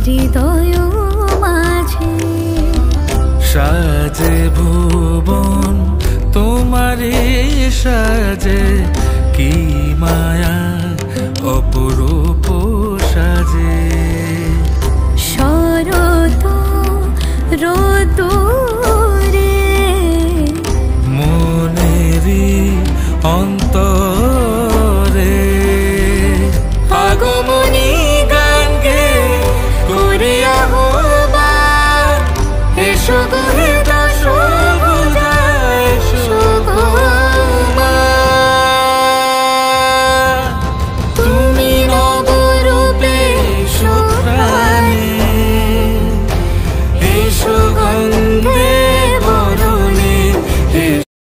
হৃদয় মাঝে সাজে ভুবন তোমারে সাজে কি মায়া অপরূপ সাজে শরত রোদুরে মনেরি অন্ত